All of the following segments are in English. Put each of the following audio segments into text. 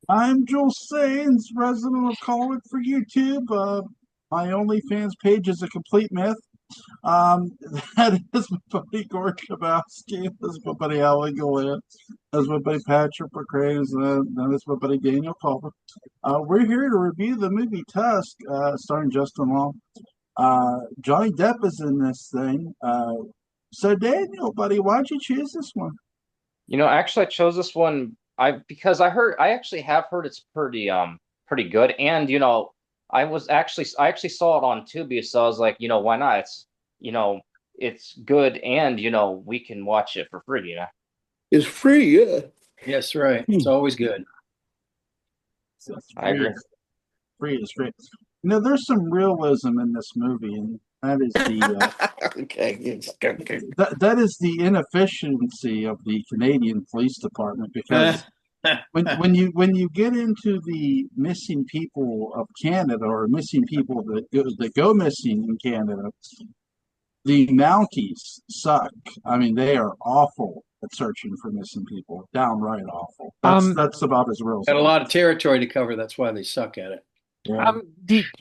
I'm Joel Sains, resident of Colin for YouTube. My OnlyFans page is a complete myth. Um, that is my buddy Gord Dymowski. That's my buddy Alan Gallant. That's my buddy Patrick McCray. And that's my buddy Daniel Culver. We're here to review the movie Tusk, starring Justin Long. Johnny Depp is in this thing. So Daniel, buddy, why'd you choose this one? Actually, I chose this one because I actually have heard it's pretty good, and I actually saw it on Tubi, so I was like, why not? You know it's good, and we can watch it for free. It's free, yeah. Yes, right. It's Hmm. always good. I agree. Free is great. There's some realism in this movie, and that is the Okay, okay. that is the inefficiency of the Canadian Police Department because when you get into the missing people of Canada or missing people that go missing in Canada, the Mounties suck. I mean, they are awful at searching for missing people, downright awful. That's Um, that's about as real as Got it a lot of gets. territory to cover. That's why they suck at it. Yeah.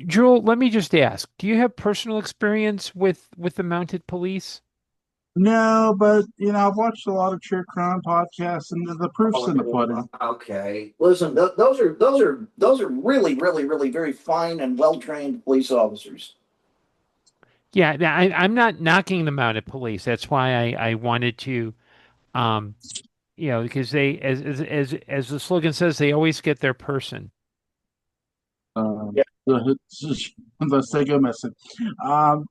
Joel, let me just ask, do you have personal experience with the mounted police? No, but I've watched a lot of true crime podcasts, and the proof's in the pudding. Okay. Listen, those are really, really, really very fine and well-trained police officers. Yeah, I'm not knocking the mounted police. That's why I wanted to, um, because they, as the slogan says, they always get their person. Yeah. Unless they go missing. Um,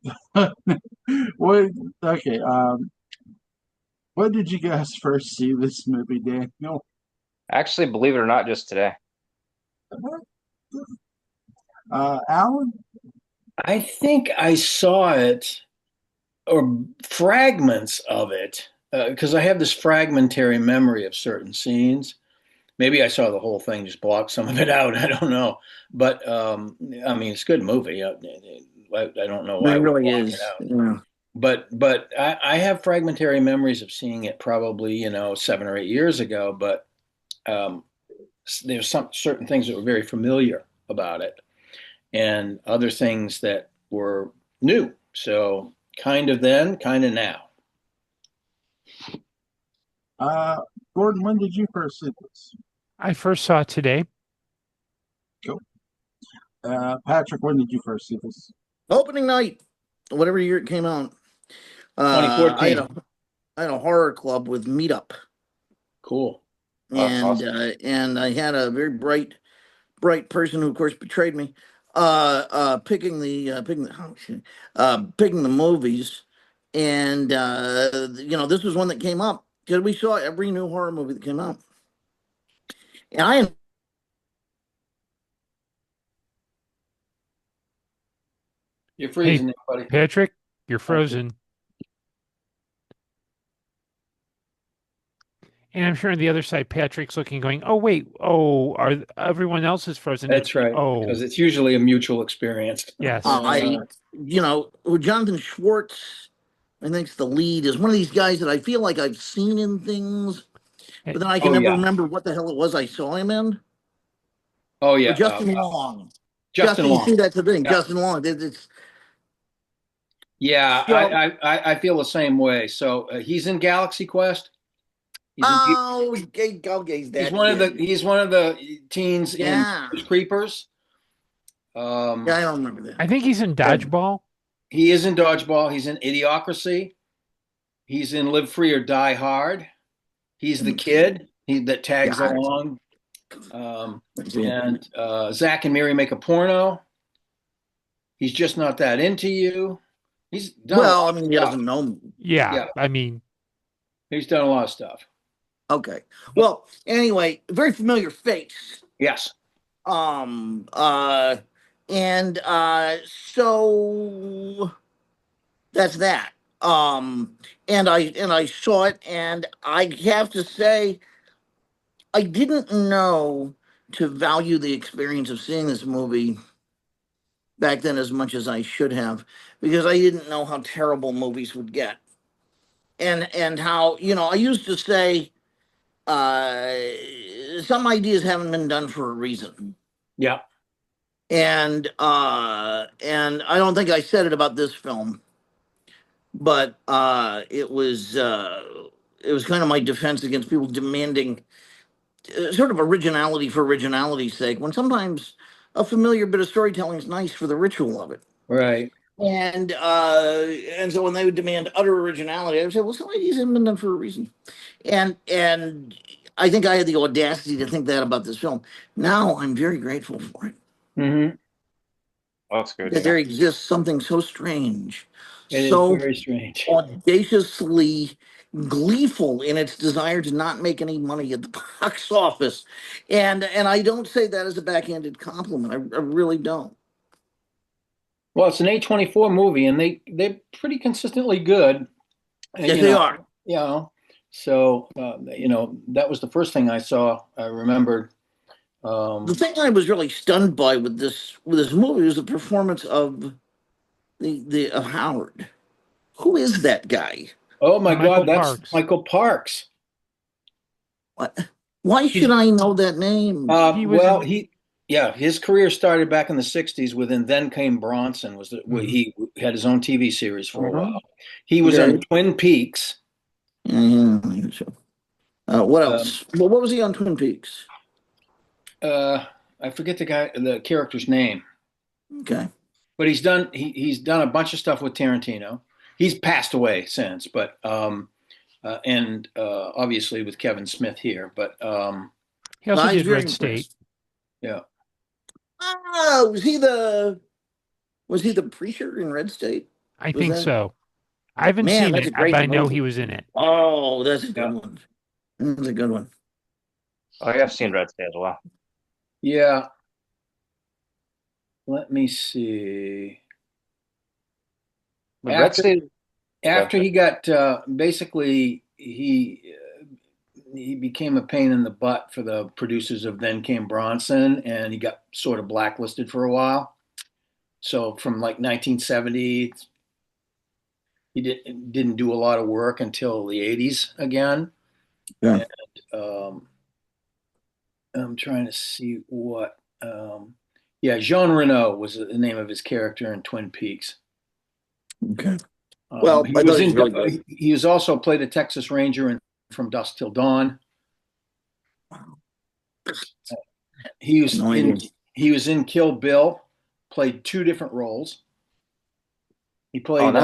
what? Okay. When did you guys first see this movie, Daniel? Actually, believe it or not, just today. Alan? I think I saw it or fragments of it because I have this fragmentary memory of certain scenes. Maybe I saw the whole thing, just blocked some of it out. I don't know, but I mean, it's a good movie. I don't know why It I would really block it is. out. Yeah. But I have fragmentary memories of seeing it probably 7 or 8 years ago. But um, there's some certain things that were very familiar about it, and other things that were new. So kind of then, kind of now. Uh, Gordon, when did you first see this? I first saw it today. Cool. Patrick, when did you first see this? Opening night, whatever year it came out. I had 2014. a horror club with Meetup, Cool. Oh, that's and awesome. and I had a very bright person who, of course, betrayed me. Picking the movies, and this was one that came up because we saw every new horror movie that came out, and I You're Hey, freezing there, buddy. Patrick, you're Okay. frozen. And I'm sure on the other side, Patrick's looking, going, "Oh wait, oh, are everyone else is frozen? It's That's me. right, because Oh, it's usually a mutual experience. yes." with Jonathan Schwartz, I think's the lead, is one of these guys that I feel like I've seen in things, Eh, but then I can Oh never yeah. remember what the hell it was I saw him in. Oh Or yeah. Justin Long. Justin Justin, you Long. see, that's the thing. Yeah. Justin Long. It's Yeah, so. I feel the same way. So he's in Galaxy Quest. He's in, Oh, Gay's he's that one of the kid. he's one of the teens in Yeah. Creepers. Yeah, I don't remember that. I think he's in Yeah. Dodgeball. He is in Dodgeball. He's in Idiocracy. He's in Live Free or Die Hard. He's the kid that tags Yeah. along. And Zach and Miri make a porno. He's just not that into you. He's done a Well, lot I of mean, he stuff. doesn't know me. Yeah, Yeah, I mean, he's done a lot of stuff. Okay. Well, anyway, very familiar face. Yes. Um, uh, so that's that. And I saw it, and I have to say, I didn't know to value the experience of seeing this movie back then as much as I should have, because I didn't know how terrible movies would get. And how, I used to say, uh some ideas haven't been done for a reason. Yeah. And I don't think I said it about this film, but it was kind of my defense against people demanding sort of originality for originality's sake, when sometimes a familiar bit of storytelling is nice for the ritual of it. Right. And so when they would demand utter originality, I would say, well, some ideas haven't been done for a reason. And I think I had the audacity to think that about this film. Now I'm very grateful for it. Mm-hmm. That's good. That there exists something so strange, It so is very strange. audaciously gleeful in its desire to not make any money at the box office. And I don't say that as a backhanded compliment. I really don't. Well, it's an A24 movie, and they're pretty consistently good. Yes, they are. You know, so that was the first thing I saw. I remembered. The thing I was really stunned by with this movie was the performance of of Howard. Who is that guy? Oh my Michael God, that's Parks. Michael Parks. What? Why should I know that name? He was His career started back in the '60s with "And Then Came Bronson." Where he had his own TV series for a while. He was on Twin Peaks. What else? Well, what was he on Twin Peaks? I forget the character's name. Okay. But he's done a bunch of stuff with Tarantino. He's passed away since, but and obviously with Kevin Smith here. But he also did very Red State. impressed. Yeah. Oh, was he the preacher in Red State? I think so. I haven't seen it, but I know he was in it. Oh, that's a good one. That's a good one. Oh, yeah, I've seen Red State as well. Yeah. Let me see. Red State. After he got basically he became a pain in the butt for the producers of Then Came Bronson, and he got sort of blacklisted for a while. So from like 1970, he didn't do a lot of work until the 80s again. Yeah. And, I'm trying to see what. Jean Reno was the name of his character in Twin Peaks. Okay. Well, he was also played a Texas Ranger in From Dusk Till Dawn. He was in Kill Bill, played two different roles. He played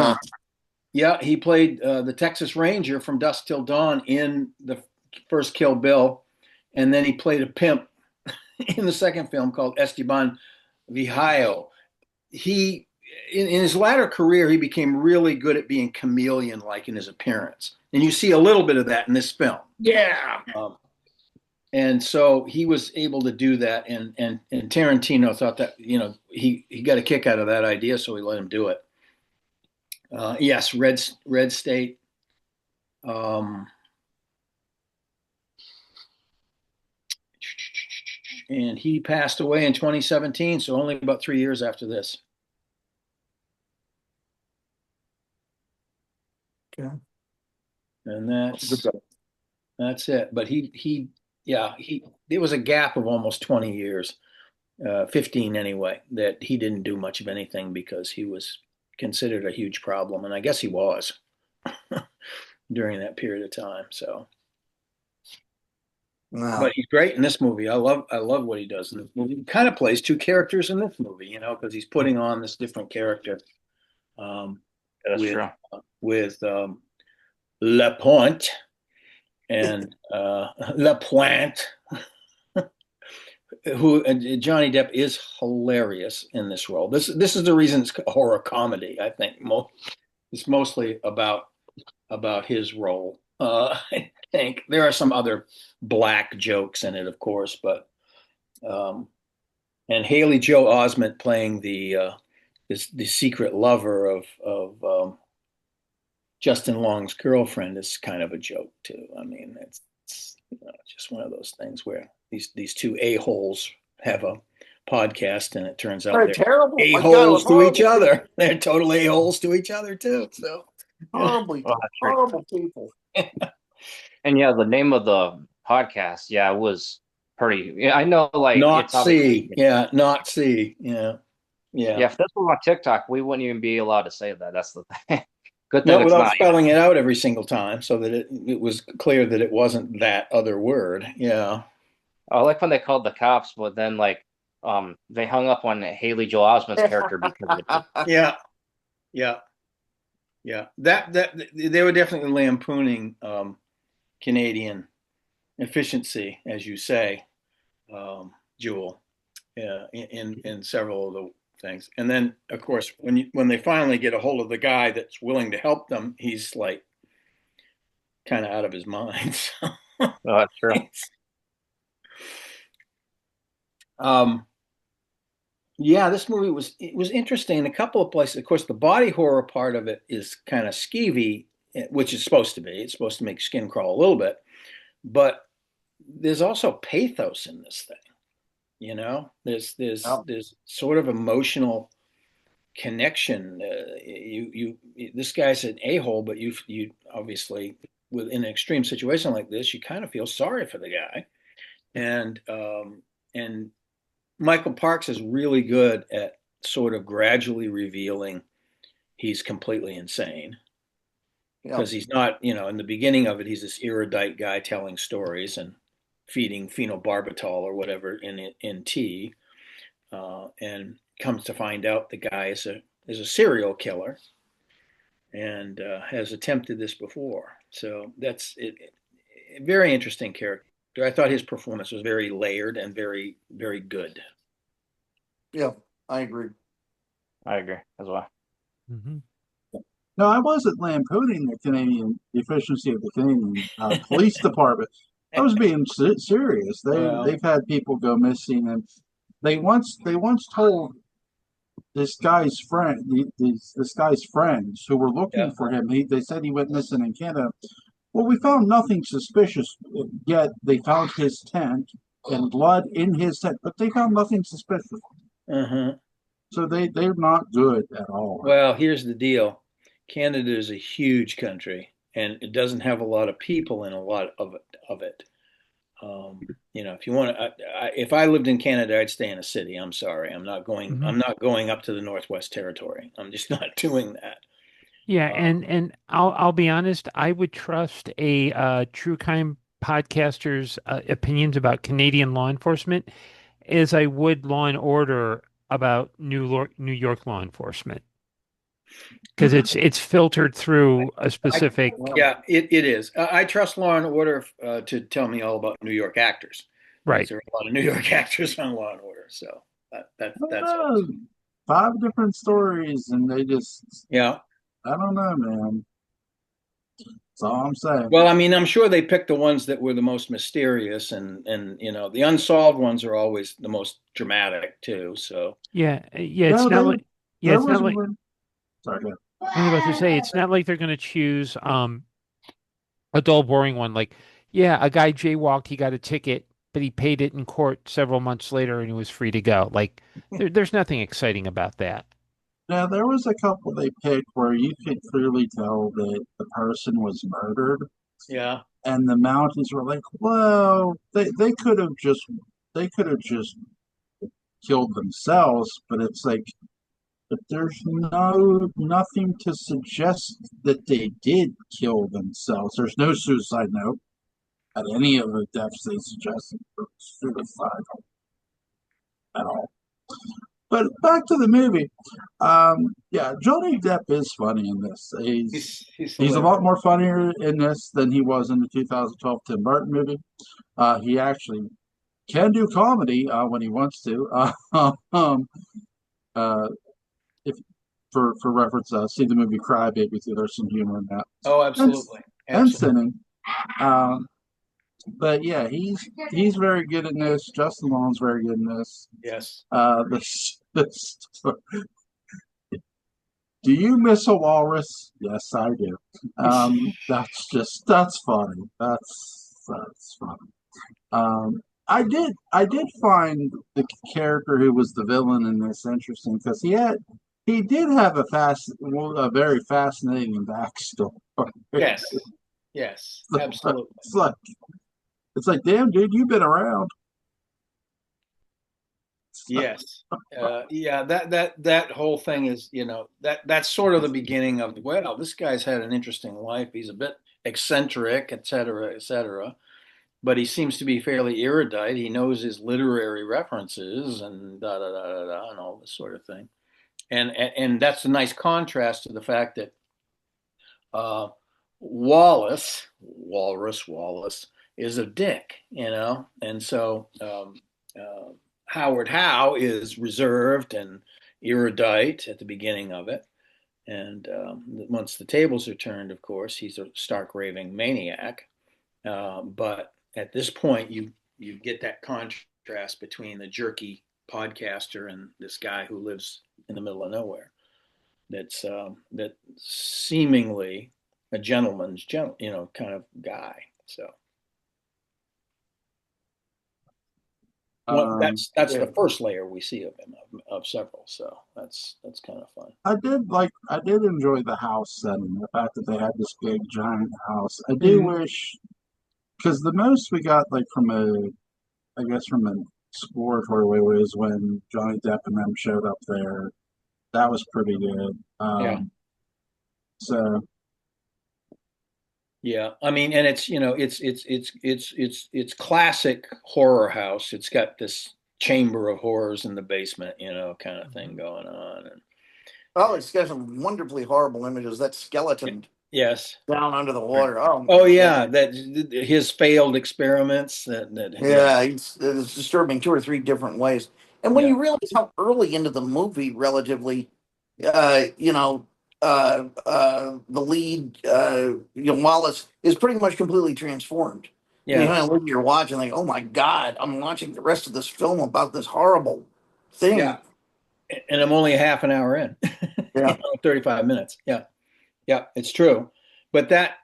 he played the Texas Ranger from Dusk Till Dawn in the first Kill Bill, and then he played a pimp in the second film called Esteban Viejo. In his latter career, he became really good at being chameleon-like in his appearance. And you see a little bit of that in this film. Yeah. And so he was able to do that. And Tarantino thought that, he got a kick out of that idea, so he let him do it. Yes, Red State. And he passed away in 2017, so only about 3 years after this. Okay. And that's it. But there was a gap of almost 20 years, 15 anyway, that he didn't do much of anything because he was considered a huge problem, and I guess he was during that period of time. So, wow. But he's great in this movie. I love what he does in this movie. He kind of plays two characters in this movie, because he's putting on this different character. That's true. With Lapointe and Lapointe, who Johnny Depp is hilarious in this role. This is the reason it's a horror comedy. I think it's mostly about his role. I think there are some other black jokes in it, of course, but and Haley Joel Osment playing the secret lover of Justin Long's girlfriend is kind of a joke too. I mean, it's just one of those things where these two a-holes have a podcast, and it turns out they're terrible a-holes to each other. They're total a-holes to each other too. So horrible people. And yeah, the name of the podcast, it was pretty. Yeah, I know, like Not it's obviously. C. Yeah, not C. Yeah. Yeah. Yeah, if this was on TikTok, we wouldn't even be allowed to say that. That's the thing. Good thing No, it's without not. spelling it out every single time so that it was clear that it wasn't that other word. Yeah. I like when they called the cops, but then like they hung up on Haley Joel Osment's character because of it. Yeah. Yeah. Yeah. That they were definitely lampooning Canadian efficiency, as you say, Jewel, in several of the things. And then, of course, when they finally get a hold of the guy that's willing to help them, he's like kind of out of his mind. So, Oh, that's true. Yeah, this movie was interesting in a couple of places. Of course, the body horror part of it is kind of skeevy, which it's supposed to be. It's supposed to make skin crawl a little bit, but there's also pathos in this thing. You know, there's sort of emotional connection. This guy's an a-hole, but you obviously, in an extreme situation like this, you kind of feel sorry for the guy, and Michael Parks is really good at sort of gradually revealing he's completely insane because he's not, in the beginning of it, he's this erudite guy telling stories and feeding phenobarbital or whatever in tea, and comes to find out the guy is a serial killer and has attempted this before. So that's it. Very interesting character. I thought his performance was very layered and very, very good. Yeah, I agree. I agree as well. Mm-hmm. No, I wasn't lampooning the efficiency of the Canadian police department. I was being serious. They've had people go missing, and they once told this guy's friends who were looking for him. They said he went missing in Canada. Well, we found nothing suspicious, yet they found his tent and blood in his tent, but they found nothing suspicious. So they're not good at all. Well, here's the deal. Canada is a huge country, and it doesn't have a lot of people in a lot of it. If you want to, if I lived in Canada, I'd stay in a city. I'm sorry, I'm not going. Mm-hmm. I'm not going up to the Northwest Territory. I'm just not doing that. Yeah, and I'll be honest, I would trust a true crime podcaster's opinions about Canadian law enforcement as I would Law and Order about New York law enforcement. Because it's filtered through a specific. Yeah, it is. I trust Law and Order to tell me all about New York actors. Right. There are a lot of New York actors on Law and Order, so that's 5 different stories, and they just I don't know, man. That's all I'm saying. Well, I mean, I'm sure they picked the ones that were the most mysterious, and the unsolved ones are always the most dramatic too. So it's not like Sorry. I was about to say it's not like they're going to choose a dull, boring one. Like, a guy jaywalked, he got a ticket, but he paid it in court several months later, and he was free to go. Like, there's nothing exciting about that. Now, there was a couple they picked where you could clearly tell that the person was murdered. Yeah. And the mountains were like, well, they could have just killed themselves, but it's like, but there's nothing to suggest that they did kill themselves. There's no suicide note at any of the deaths they suggested for suicide at all. But back to the movie. Johnny Depp is funny in this. He's a lot more funnier in this than he was in the 2012 Tim Burton movie. He actually can do comedy when he wants to. If for reference, see the movie Cry Baby. There's some humor in that. Oh, absolutely. And sinning. But yeah, he's very good in this. Justin Long's very good in this. Yes. This do you miss a walrus? Yes, I do. That's funny. That's funny. I did find the character who was the villain in this interesting because he did have a very fascinating backstory. Yes, absolutely. It's like, damn, dude, you've been around. Yes. Yeah, that whole thing is, that's sort of the beginning of, well, this guy's had an interesting life. He's a bit eccentric, et cetera, et cetera. But he seems to be fairly erudite. He knows his literary references and da da da da da and all this sort of thing. And that's a nice contrast to the fact that uh, Walrus Wallace, is a dick, and so Howard Howe is reserved and erudite at the beginning of it, and once the tables are turned, of course, he's a stark raving maniac. But at this point, you get that contrast between the jerky podcaster and this guy who lives in the middle of nowhere. That seemingly a gentleman's kind of guy. So that's Yeah. the first layer we see of him, of several. So that's kind of fun. I did enjoy the house setting, the fact that they had this big giant house. I do wish, because the most we got like I guess from an exploratory way was when Johnny Depp and them showed up there. That was pretty good. Yeah. So Yeah, I mean, and it's it's classic horror house. It's got this chamber of horrors in the basement, kind of thing going on. And Oh, it's got some wonderfully horrible images. That skeleton yes. down under the water. Oh, Oh my yeah, God. that his failed experiments. Yeah, it's disturbing two or three different ways. And when Yeah. you realize how early into the movie, relatively, the lead, Wallace is pretty much completely transformed. And you Yeah. kind of look at your watch and think, "Oh my God, I'm watching the rest of this film about this horrible thing." Yeah. And I'm only half an hour in, Yeah. 35 minutes. Yeah. Yeah, it's true. But that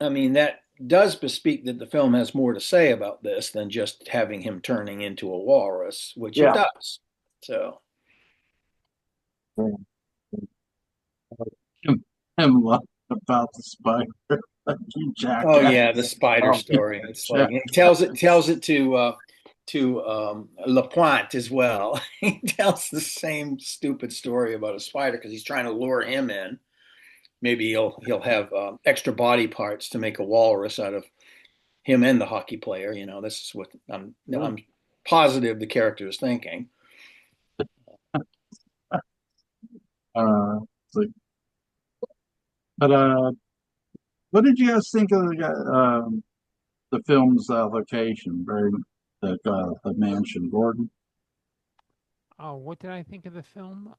does bespeak that the film has more to say about this than just having him turning into a walrus, which it Yeah. does. So, him love about the spider, you oh jackass. yeah, the spider Oh, story. It's like he tells it to Lapointe as well. He tells the same stupid story about a spider because he's trying to lure him in. Maybe he'll have extra body parts to make a walrus out of him and the hockey player. This is what I'm positive the character is thinking. It's like, but what did you guys think of the film's location, very the mansion, Gordon? Oh, what did I think of the film?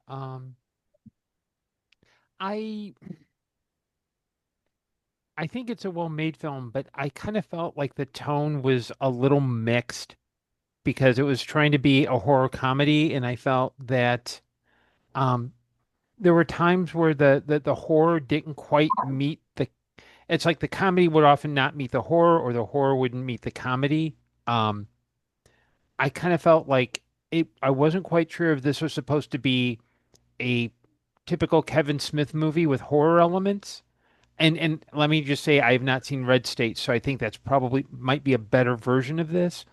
I I think it's a well-made film, but I kind of felt like the tone was a little mixed because it was trying to be a horror comedy, and I felt that um, there were times where the horror didn't quite meet the. It's like the comedy would often not meet the horror, or the horror wouldn't meet the comedy. Um, I kind of felt like it. I wasn't quite sure if this was supposed to be a typical Kevin Smith movie with horror elements. And let me just say, I have not seen Red State, so I think that's probably might be a better version of this.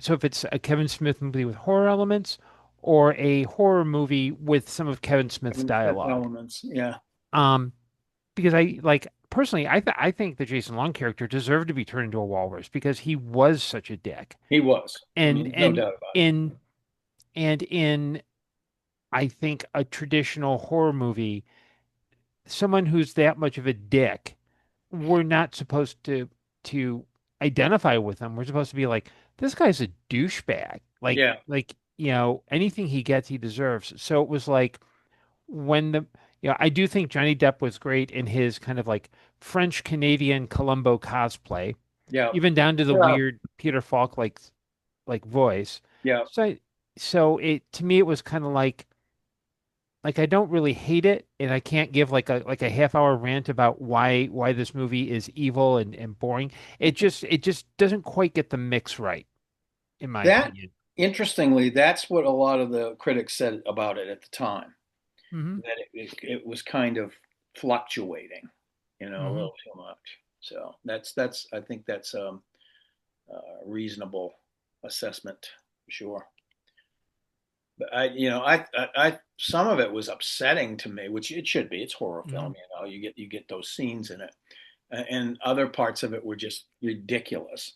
So if it's a Kevin Smith movie with horror elements, or a horror movie with some of Kevin Smith's dialogue, Elements, yeah, um, because I like personally, I think the Jason Long character deserved to be turned into a walrus because he was such a dick, he was. I and mean, no doubt about it. in I think a traditional horror movie, someone who's that much of a dick, we're not supposed to identify with him. We're supposed to be like, this guy's a douchebag. Yeah, Anything he gets, he deserves. So it was like when I do think Johnny Depp was great in his kind of like French Canadian Columbo cosplay, yeah, even down to the Yeah. weird Peter Falk like voice. yeah. So it to me it was kind of like I don't really hate it, and I can't give like a half hour rant about why this movie is evil and boring. It just doesn't quite get the mix right, in my That opinion. Interestingly, that's what a lot of the critics said about it at the time. Hmm. That it was kind of fluctuating, a Hmm. little too much. So I think that's a reasonable assessment, for sure. But some of it was upsetting to me, which it should be. It's horror film, you get those scenes in it, and other parts of it were just ridiculous,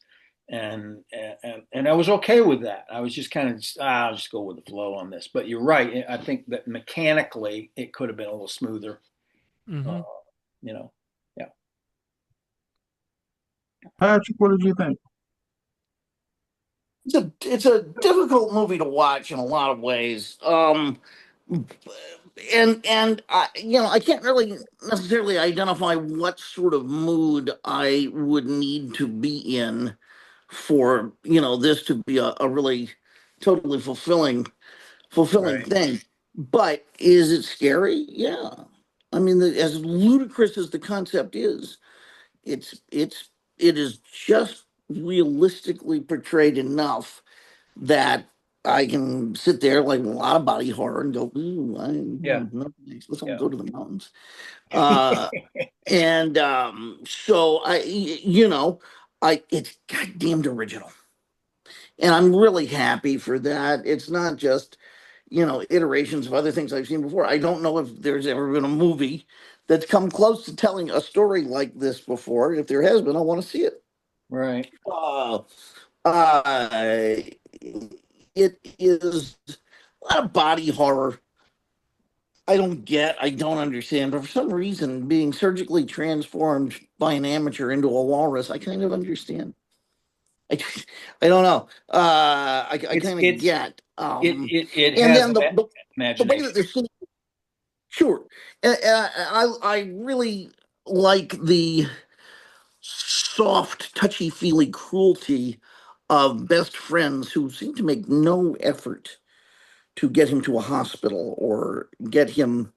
and I was okay with that. I was just kind of I'll just go with the flow on this. But you're right. I think that mechanically it could have been a little smoother. Hmm. Uh, you know, yeah. Patrick, what did you think? It's a difficult movie to watch in a lot of ways. And I can't really necessarily identify what sort of mood I would need to be in for this to be a really totally fulfilling Right. thing. But is it scary? Yeah. I mean, as ludicrous as the concept is, it is just realistically portrayed enough that I can sit there like a lot of body horror and go, ooh, Yeah. no, thanks. Let's all Yeah. go to the mountains. And so it's goddamn original, and I'm really happy for that. It's not just iterations of other things I've seen before. I don't know if there's ever been a movie that's come close to telling a story like this before. If there has been, I want to see it. Right. Uh, uh, it is a lot of body horror. I don't understand, but for some reason, being surgically transformed by an amateur into a walrus, I kind of understand. I, I don't know. I It's kind of it's get. it And has then an the way that imagination. they're seen, sure. I really like the soft, touchy feely cruelty of best friends who seem to make no effort to get him to a hospital or get him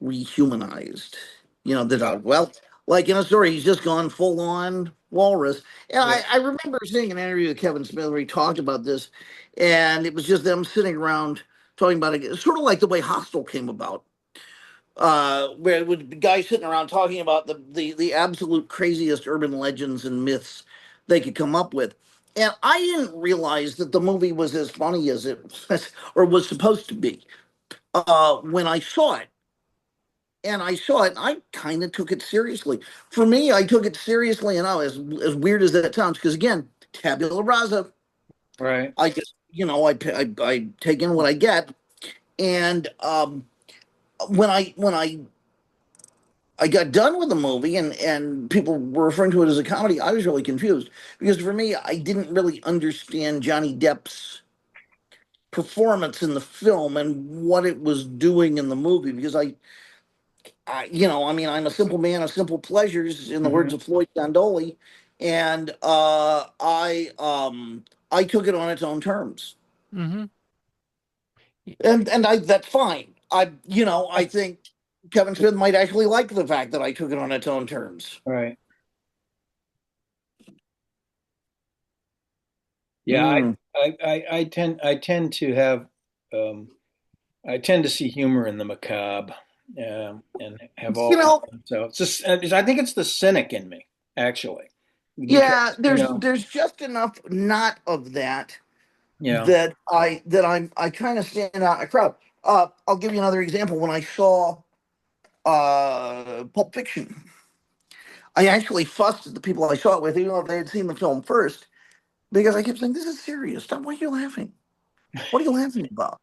rehumanized. The Yeah. dog. Well, like in a story, he's just gone full on walrus. And Yeah. I remember seeing an interview with Kevin Smith where he talked about this, and it was just them sitting around talking about it, sort of like the way Hostel came about, where it would be guys sitting around talking about the absolute craziest urban legends and myths they could come up with. And I didn't realize that the movie was as funny as it was, or was supposed to be, when I saw it. And I saw it, and I kind of took it seriously. For me, I took it seriously, and as weird as that sounds, because again, tabula rasa. Right. I just, I take in what I get, and when I got done with the movie, and people were referring to it as a comedy, I was really confused because for me, I didn't really understand Johnny Depp's performance in the film and what it was doing in the movie because I mean, I'm a simple man of simple pleasures, in the words Hmm. of Floyd Dandoli, and I took it on its own terms, Hmm. and that's fine. I think Kevin Smith might actually like the fact that I took it on its own terms. Right. Yeah. Mm. I tend to have um, I tend to see humor in the macabre, and have You always know, done. So it's just I think it's the cynic in me, actually, because yeah, there's just enough not of that you know that I kind of stand out in a crowd. I'll give you another example. When I saw Pulp Fiction, I actually fussed at the people I saw it with, even though they had seen the film first, because I kept saying, "This is serious. Stop. Why are you laughing? What are you laughing about?"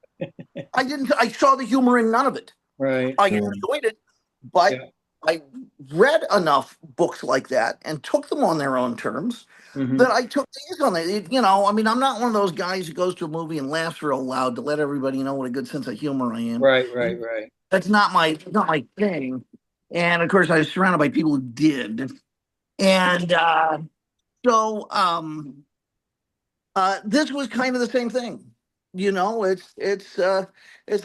I didn't. I saw the humor in none of it. right. I enjoyed it, but Yeah. I read enough books like that and took them on their own terms Hmm. that I took these on it. I mean, I'm not one of those guys who goes to a movie and laughs real loud to let everybody know what a good sense of humor I am. Right. Right. Right. That's not my thing. And of course, I was surrounded by people who did. And so this was kind of the same thing. It's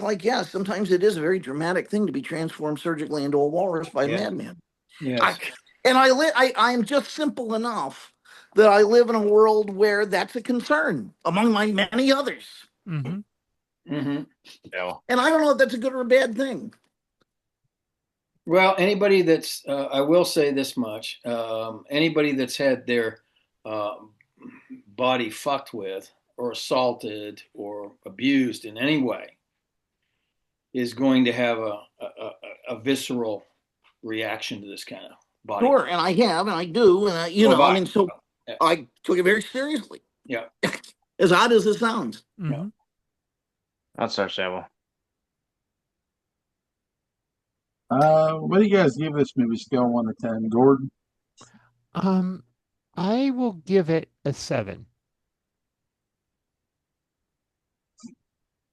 like, yeah, sometimes it is a very dramatic thing to be transformed surgically into a walrus by a Yes. madman. I, Yes. and I'm just simple enough that I live in a world where that's a concern among my many others. Hmm. Hmm. And I don't know if that's a good or a bad thing. Well, anybody that's I will say this much: anybody that's had their uh, body fucked with, or assaulted, or abused in any way is going to have a visceral reaction to this kind of body. Sure, and I have, and I do, and So have I. mean, so Yeah. I took it very seriously. Yeah. As odd as it sounds. Mhm. That's understandable. What do you guys give this movie? Scale 1 to 10, Gordon? I will give it a 7.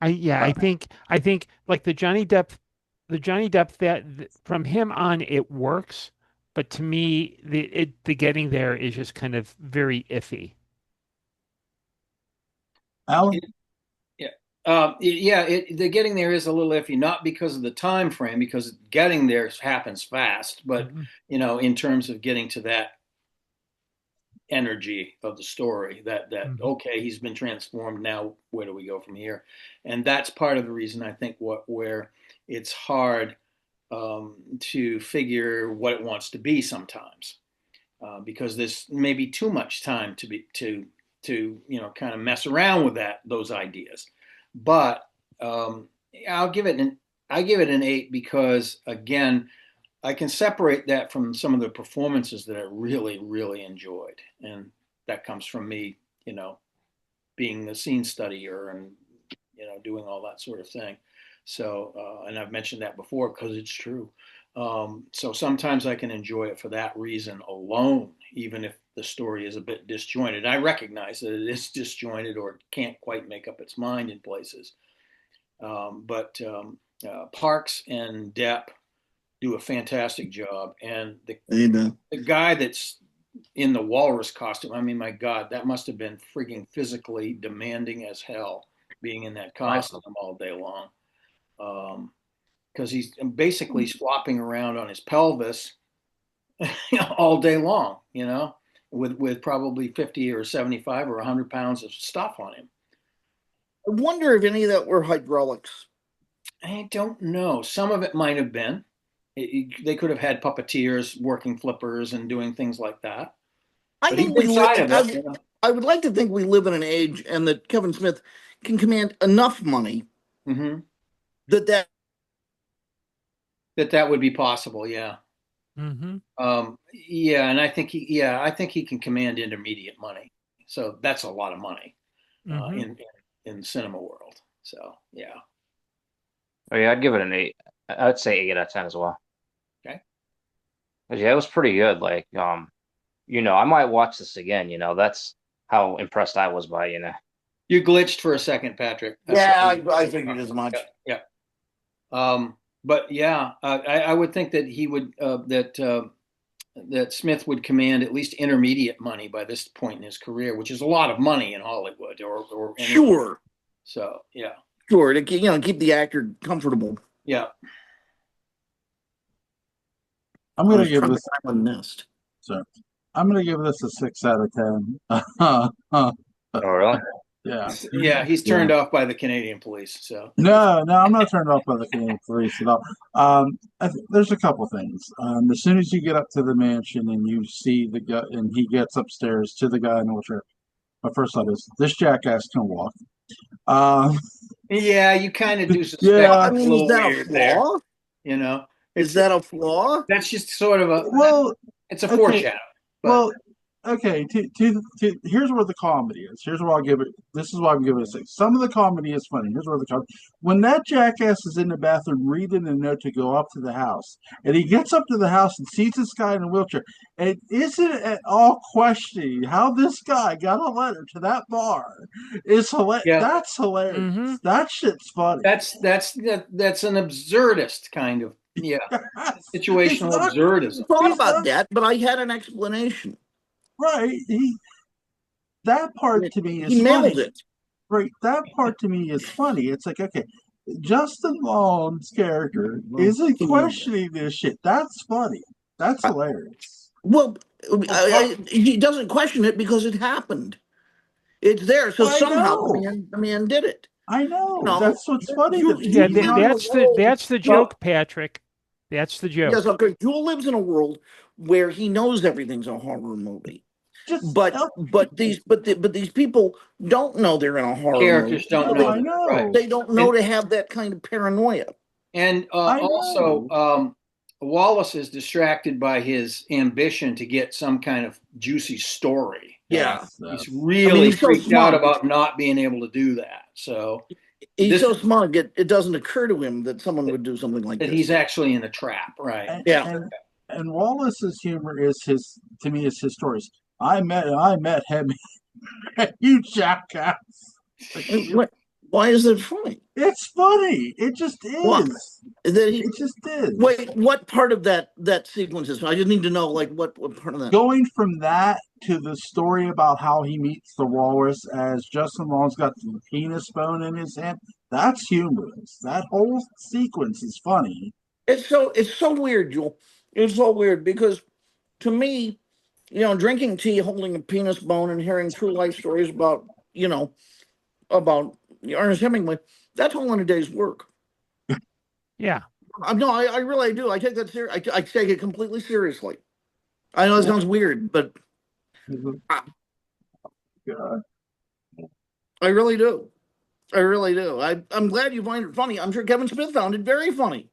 I think like the Johnny Depp that from him on it works, but to me the getting there is just kind of very iffy. Alan? The getting there is a little iffy, not because of the time frame, because getting there happens fast, but in terms of getting to that energy of the story, that okay, he's been transformed, now where do we go from here? And that's part of the reason I think where it's hard to figure what it wants to be sometimes, because there's maybe too much time to kind of mess around with those ideas. But I give it an 8 because, again, I can separate that from some of the performances that I really, really enjoyed, and that comes from me, being the scene studier and doing all that sort of thing. So, and I've mentioned that before because it's true. So sometimes I can enjoy it for that reason alone, even if the story is a bit disjointed. I recognize that it is disjointed or can't quite make up its mind in places. But Parks and Depp do a fantastic job. And the guy that's in the walrus costume, I mean, my God, that must have been freaking physically demanding as hell, being in that costume all day long. Because he's basically flopping around on his pelvis all day long, with probably 50 or 75 or 100 pounds of stuff on him. I wonder if any of that were hydraulics. I don't know. Some of it might have been. They could have had puppeteers working flippers and doing things like that. I think I would like to think we live in an age and that Kevin Smith can command enough money that would be possible. Yeah. And I think he can command intermediate money. So that's a lot of money in the cinema world. So yeah. Oh yeah, I'd give it an 8. I'd say 8 out of 10 as well. Okay. Yeah, it was pretty good. Like, I might watch this again. That's how impressed I was by it. You glitched for a second, Patrick. I figured as much. Yeah. But yeah, I would think that he would that Smith would command at least intermediate money by this point in his career, which is a lot of money in Hollywood. Or sure. So yeah. Sure, to keep the actor comfortable. Yeah. I'm gonna give this. Nest. So, I'm gonna give this a 6 out of 10. Oh really? Yeah. Yeah, he's turned off by the Canadian police. So No, I'm not turned off by the Canadian police at all. There's a couple things. As soon as you get up to the mansion and you see the guy, and he gets upstairs to the guy in the wheelchair, my first thought is this jackass can walk. Yeah, you kind of do suspect. Yeah, I mean, is that a flaw? There. Is that a flaw? That's just sort of it's a foreshadow. But. Well, okay. Here's where the comedy is. Here's where I'll give it. This is why I'm giving it a 6. Some of the comedy is funny. Here's where the comedy. When that jackass is in the bathroom reading a note to go up to the house, and he gets up to the house and sees this guy in a wheelchair, and isn't at all questioning how this guy got a letter to that bar is hilarious. Yeah. That's hilarious. Mm-hmm. That shit's funny. That's an absurdist kind of situational absurdism. I thought about that, but I had an explanation. Right. That part to me is he funny. Nailed it. Right. That part to me is funny. It's like, okay, Justin Long's character isn't questioning this shit. That's funny. That's hilarious. Well, he doesn't question it because it happened. It's there. So somehow the man did it. I know. That's what's funny. That's the joke, Patrick. That's the joke. Yes, okay. Jewel lives in a world where he knows everything's a horror movie. Just but these people don't know they're in a horror movie. Characters don't no, know I that, right? know. They don't know And to have that kind of paranoia. and I also, know. Wallace is distracted by his ambition to get some kind of juicy story. Yeah. He's Yes. really He's so freaked out smart. about not being able to do that. So He's this so smart. It doesn't occur to him that someone would do something like that this. he's actually in a trap, right? And, Yeah. and Wallace's humor is to me is his stories. I met him, you jackass. Why is it funny? It's funny. It just What? is. That he It just is. wait. What part of that sequence is? I just need to know, like, what part of that. Going from that to the story about how he meets the walrus as Justin Long's got the penis bone in his hand, that's humorous. That whole sequence is funny. It's so weird, Joel. It's so weird because to me, drinking tea, holding a penis bone, and hearing true life stories about Ernest Hemingway, that's all in a day's work. Yeah. No, I really do. I take that I take it completely seriously. I know it sounds weird, but God. I really do. I really do. I'm glad you find it funny. I'm sure Kevin Smith found it very funny.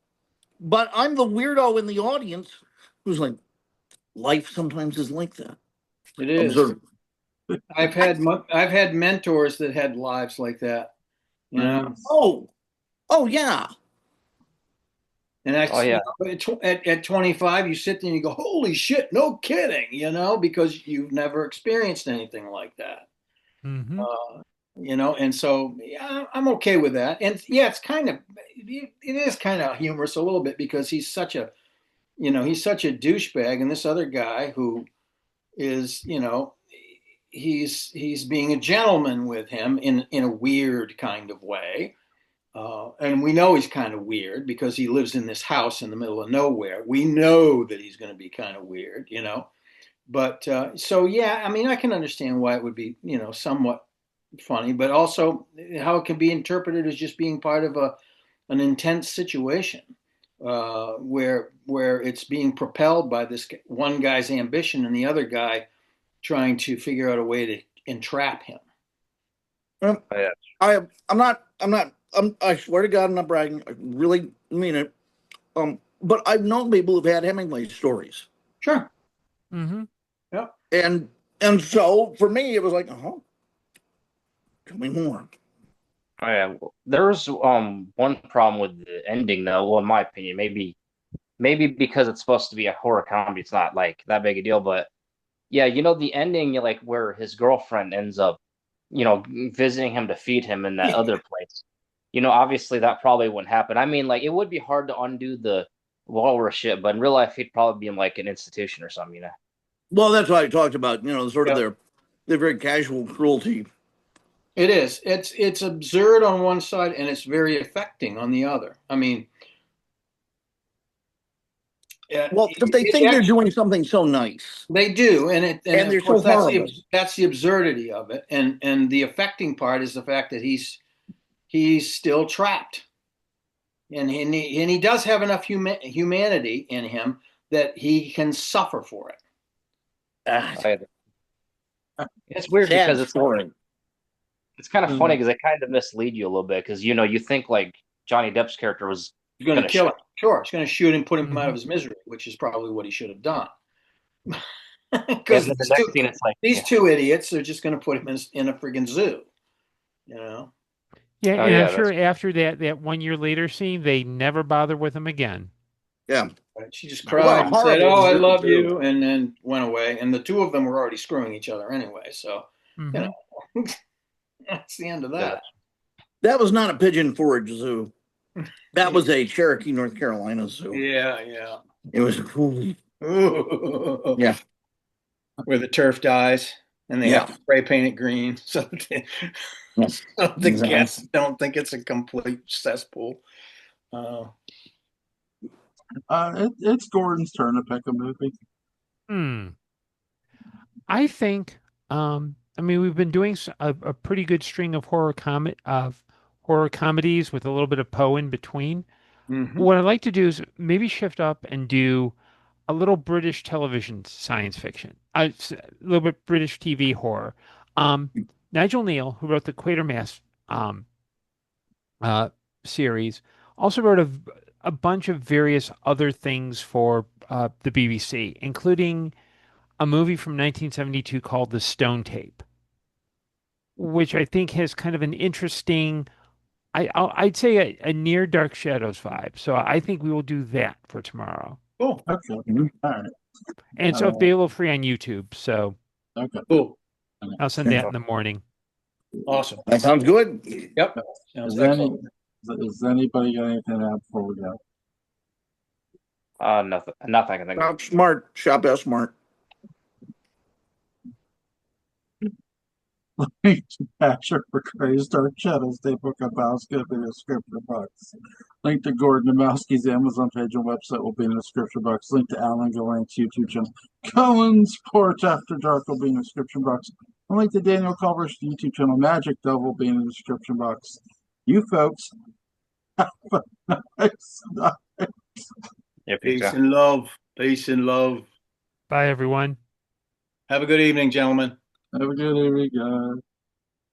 But I'm the weirdo in the audience who's like, life sometimes is like that. It is. Observe. I've had mentors that had lives like that, you know. Oh yeah. And that's, Oh, yeah. At 25, you sit there and you go, holy shit, no kidding, because you've never experienced anything like that. Mm-hmm. And so, yeah, I'm okay with that. And yeah, it is kind of humorous a little bit because he's such a douchebag. And this other guy who is, he's being a gentleman with him in a weird kind of way. And we know he's kind of weird because he lives in this house in the middle of nowhere. We know that he's going to be kind of weird, But so, yeah, I mean, I can understand why it would be, somewhat funny, but also how it can be interpreted as just being part of an intense situation where it's being propelled by this one guy's ambition and the other guy trying to figure out a way to entrap him. Yeah. I swear to God, I'm not bragging. I really mean it. But I've known people who've had Hemingway stories. Sure. Mm-hmm. Yep. And so for me, it was like, tell me more. Oh, yeah. Well, there's one problem with the ending though. Well, in my opinion, maybe because it's supposed to be a horror comedy, it's not like that big a deal. But yeah, the ending, like where his girlfriend ends up, visiting him to feed him in that other place. Obviously that probably wouldn't happen. I mean, like it would be hard to undo the walrus shit, but in real life he'd probably be in like an institution or something. Well, that's why I talked about, sort of their very casual cruelty. It is. It's absurd on one side and it's very affecting on the other. I mean, well, if they think they're doing something so nice, they do, and they're so horrible. That's the absurdity of it, and the affecting part is the fact that he's still trapped, and he does have enough humanity in him that he can suffer for it. It's weird because it's kind of funny Mm-hmm. because they kind of mislead you a little bit because you think like Johnny Depp's character was going to kill him. Sure, he's going to shoot him, put him Mm-hmm. out of his misery, which is probably what he should have done. Because the next scene, it's like these two idiots are just going to put him in a friggin' zoo, Yeah, Oh, and yeah, I'm sure after that 1 year later scene, they never bother with him again. Yeah. She just cried and said, horrible "Oh, I zoo, love too. you," and then went away. And the two of them were already screwing each other anyway. So, Mm-hmm. that's the end of that. That was not a Pigeon Forge zoo. That was a Cherokee, North Carolina zoo. Yeah. It was cool. Yeah. Where the turf dies and they have to spray paint it green so the guests don't think it's a complete cesspool. It's Gordon's turn to pick a movie. I think, we've been doing a pretty good string of horror comedies with a little bit of Poe in between. Mm-hmm. What I'd like to do is maybe shift up and do a little British television science fiction, a little bit British TV horror. Um, Nigel Neal, who wrote the Quatermass um, uh, series, also wrote a bunch of various other things for the BBC, including a movie from 1972 called The Stone Tape, which I think has kind of an interesting, I'd say a near Dark Shadows vibe. So I think we will do that for tomorrow. Cool. Okay. Mhm. All right. And it's available free on YouTube. So Okay. Cool. I'll send that in the morning. Awesome. That sounds good. Yep. Sounds Is excellent. is anybody got anything to add before we go? Nothing I can think of. Shop smart. Shop out smart. Link to Patrick McCray's Dark Shadows, Dave Kapowski in the description box. Link to Gordon Dymowski's Amazon page and website will be in the description box. Link to Alan Gallant's YouTube channel. Cullen's Porch After Dark will be in the description box. And link to Daniel Culver's YouTube channel, Magic Dove, will be in the description box. You folks have a nice night. Yeah, Peace pizza. and love. Peace and love. Bye, everyone. Have a good evening, gentlemen. Have a good evening, guys.